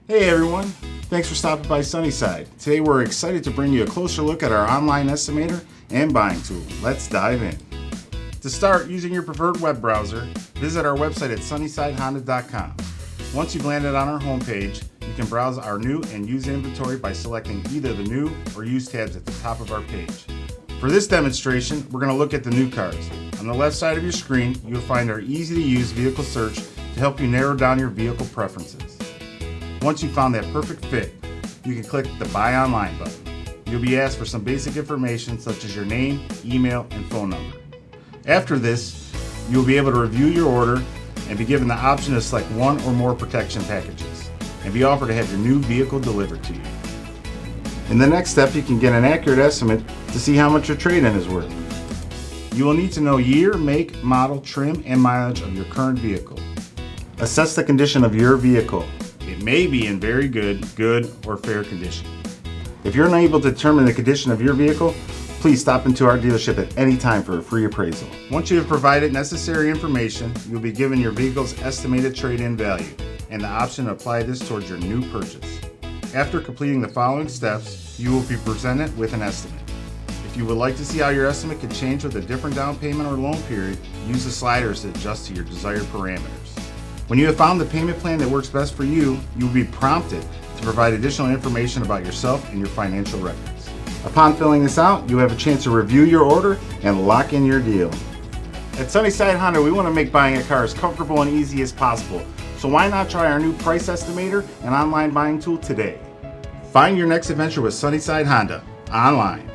Hey everyone, thanks for stopping by Sunnyside. Today we're excited to bring you a closer look at our online estimator and buying tool. Let's dive in. To start, using your preferred web browser, visit our website at sunnysidehonda.com. Once you've landed on our homepage, you can browse our new and used inventory by selecting either the new or used tabs at the top of our page. For this demonstration, we're going to look at the new cars. On the left side of your screen, you'll find our easy to use vehicle search to help you narrow down your vehicle preferences. Once you've found that perfect fit, you can click the Buy Online button. You'll be asked for some basic information such as your name, email, and phone number. After this, you'll be able to review your order and be given the option to select one or more protection packages and be offered to have your new vehicle delivered to you. In the next step, you can get an accurate estimate to see how much your trade-in is worth. You will need to know year, make, model, trim, and mileage of your current vehicle. Assess the condition of your vehicle. It may be in very good, or fair condition. If you're unable to determine the condition of your vehicle, please stop into our dealership at any time for a free appraisal. Once you have provided necessary information, you'll be given your vehicle's estimated trade-in value and the option to apply this towards your new purchase. After completing the following steps, you will be presented with an estimate. If you would like to see how your estimate could change with a different down payment or loan period, use the sliders to adjust to your desired parameters. When you have found the payment plan that works best for you, you will be prompted to provide additional information about yourself and your financial records. Upon filling this out, you have a chance to review your order and lock in your deal. At Sunnyside Honda, we want to make buying a car as comfortable and easy as possible. So why not try our new price estimator and online buying tool today? Find your next adventure with Sunnyside Honda online.